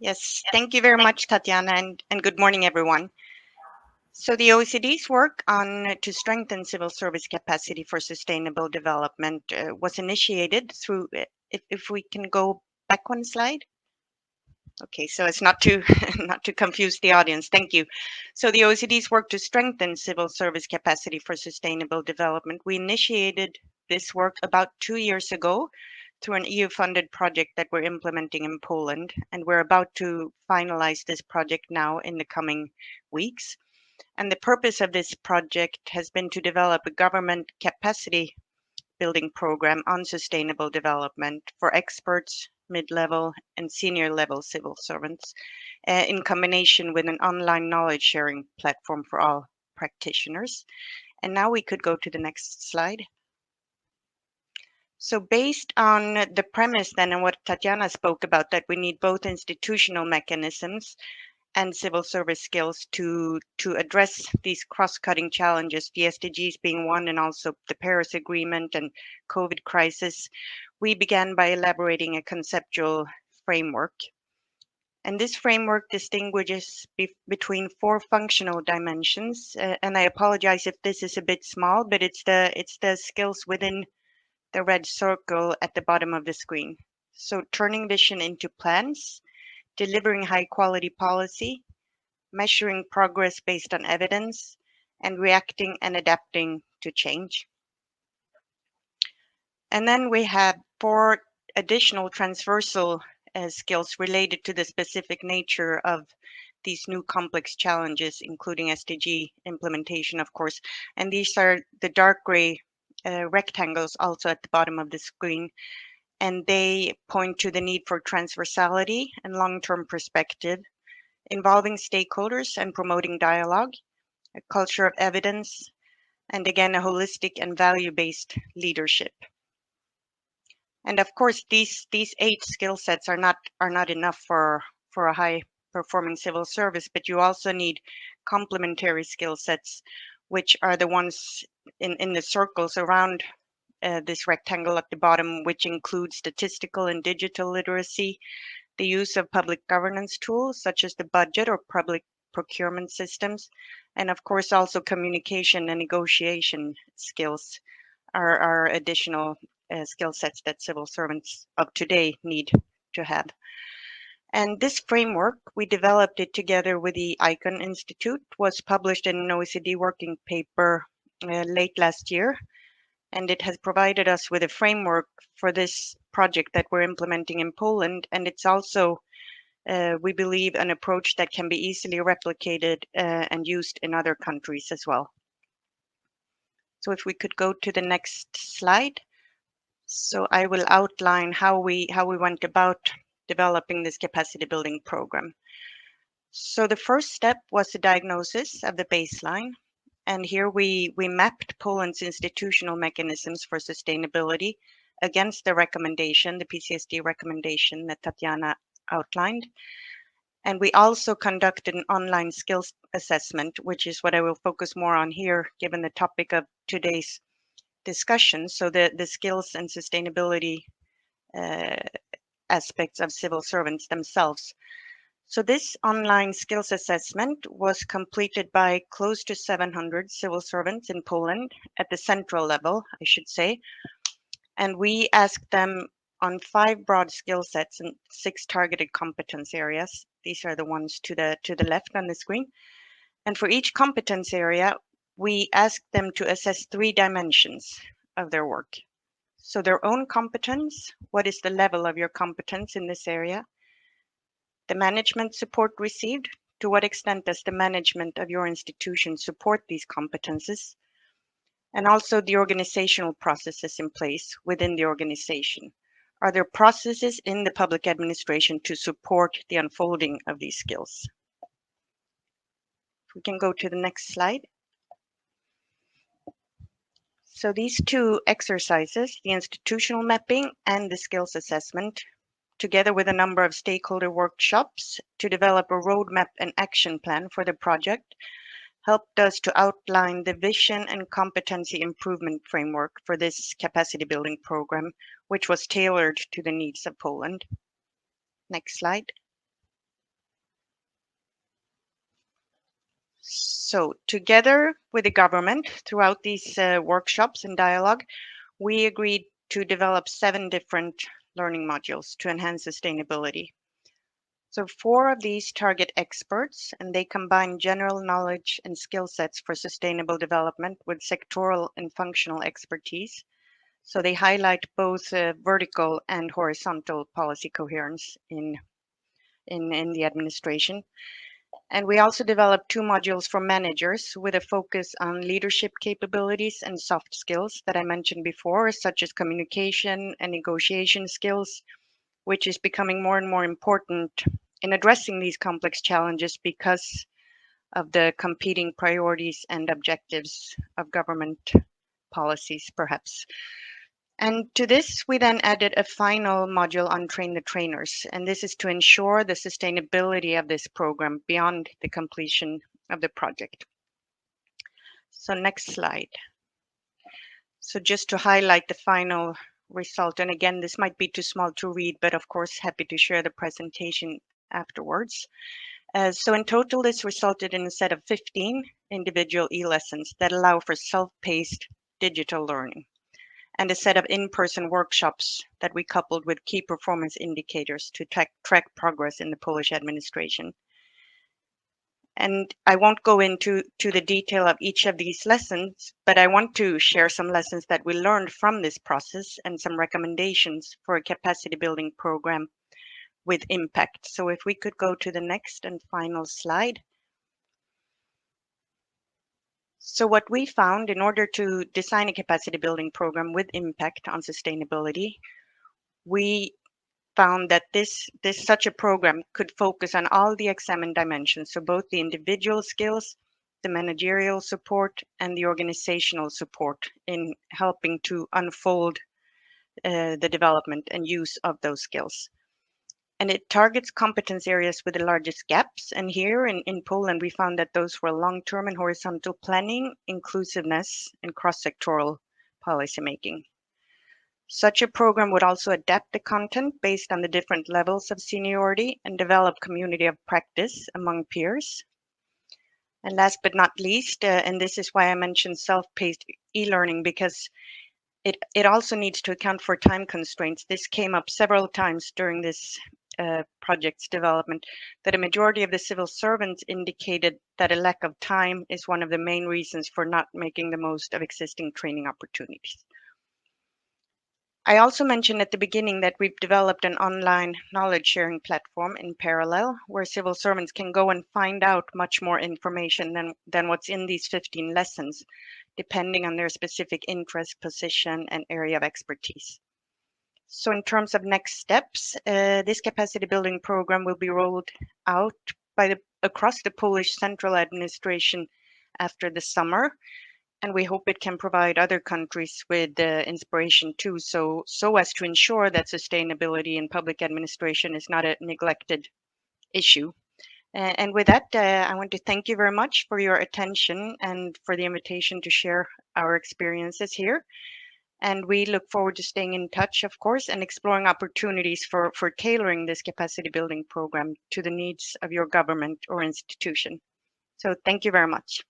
Yes, thank you very much, Tatiana, and good morning, everyone. So the OECD's work on to strengthen civil service capacity for sustainable development was initiated through, if we can go back one slide. Okay, so it's not to not to confuse the audience. Thank you. So the OECD's work to strengthen civil service capacity for sustainable development, we initiated this work about 2 years ago through an EU-funded project that we're implementing in Poland, and we're about to finalize this project now in the coming weeks. And the purpose of this project has been to develop a government capacity building program on sustainable development for experts, mid-level, and senior level civil servants in combination with an online knowledge sharing platform for all practitioners. And now we could go to the next slide. So based on the premise then and what Tatiana spoke about, that we need both institutional mechanisms and civil service skills to address these cross-cutting challenges, the SDGs being one, and also the Paris Agreement and COVID crisis, we began by elaborating a conceptual framework. And this framework distinguishes between four functional dimensions. And I apologize if this is a bit small, but it's the skills within the red circle at the bottom of the screen. So turning vision into plans, delivering high quality policy, measuring progress based on evidence, and reacting and adapting to change. And then we have four additional transversal skills related to the specific nature of these new complex challenges, including SDG implementation, of course. And these are the dark gray rectangles also at the bottom of the screen. And they point to the need for transversality and long-term perspective, involving stakeholders and promoting dialogue, a culture of evidence, and again, a holistic and value-based leadership. And of course, these 8 skill sets are not enough for a high performing civil service, but you also need complementary skill sets, which are the ones in the circles around this rectangle at the bottom, which include statistical and digital literacy, the use of public governance tools such as the budget or public procurement systems, and of course also communication and negotiation skills are additional skill sets that civil servants of today need to have. And this framework, we developed it together with the ICON Institute, was published in an OECD working paper late last year, and it has provided us with a framework for this project that we're implementing in Poland. And it's also, we believe, an approach that can be easily replicated and used in other countries as well. So if we could go to the next slide. So I will outline how we went about developing this capacity building program. So the first step was the diagnosis of the baseline. And here we mapped Poland's institutional mechanisms for sustainability against the recommendation, the PCSD recommendation that Tatiana outlined. And we also conducted an online skills assessment, which is what I will focus more on here, given the topic of today's discussion. So the skills and sustainability aspects of civil servants themselves. So this online skills assessment was completed by close to 700 civil servants in Poland at the central level, I should say. And we asked them on 5 broad skill sets and 6 targeted competence areas. These are the ones to the left on the screen. And for each competence area, we asked them to assess 3 dimensions of their work. So their own competence, what is the level of your competence in this area? The management support received, to what extent does the management of your institution support these competences? And also the organizational processes in place within the organization. Are there processes in the public administration to support the unfolding of these skills? We can go to the next slide. So these 2 exercises, the institutional mapping and the skills assessment, together with a number of stakeholder workshops to develop a roadmap and action plan for the project, helped us to outline the vision and competency improvement framework for this capacity building program, which was tailored to the needs of Poland. Next slide. So together with the government throughout these workshops and dialogue, we agreed to develop 7 different learning modules to enhance sustainability. So 4 of these target experts, and they combine general knowledge and skill sets for sustainable development with sectoral and functional expertise. So they highlight both vertical and horizontal policy coherence in the administration. And we also developed 2 modules for managers with a focus on leadership capabilities and soft skills that I mentioned before, such as communication and negotiation skills, which is becoming more and more important in addressing these complex challenges because of the competing priorities and objectives of government policies, perhaps. And to this, we then added a final module on train the trainers. And this is to ensure the sustainability of this program beyond the completion of the project. So next slide. So just to highlight the final result, and again, this might be too small to read, but of course, happy to share the presentation afterwards. So in total, this resulted in a set of 15 individual e-lessons that allow for self-paced digital learning, and a set of in-person workshops that we coupled with key performance indicators to track progress in the Polish administration. And I won't go into the detail of each of these lessons, but I want to share some lessons that we learned from this process and some recommendations for a capacity building program with impact. So if we could go to the next and final slide. So what we found in order to design a capacity building program with impact on sustainability, we found that such a program could focus on all the examined dimensions, so both the individual skills, the managerial support, and the organizational support in helping to unfold the development and use of those skills. And it targets competence areas with the largest gaps. And here in Poland, we found that those were long-term and horizontal planning, inclusiveness, and cross-sectoral policymaking. Such a program would also adapt the content based on the different levels of seniority and develop community of practice among peers. And last but not least, and this is why I mentioned self-paced e-learning, because it also needs to account for time constraints. This came up several times during this project's development, that a majority of the civil servants indicated that a lack of time is one of the main reasons for not making the most of existing training opportunities. I also mentioned at the beginning that we've developed an online knowledge sharing platform in parallel where civil servants can go and find out much more information than what's in these 15 lessons, depending on their specific interest, position, and area of expertise. So in terms of next steps, this capacity building program will be rolled out across the Polish central administration after the summer. And we hope it can provide other countries with inspiration too, so as to ensure that sustainability in public administration is not a neglected issue. And with that, I want to thank you very much for your attention and for the invitation to share our experiences here. And we look forward to staying in touch, of course, and exploring opportunities for tailoring this capacity building program to the needs of your government or institution. So thank you very much.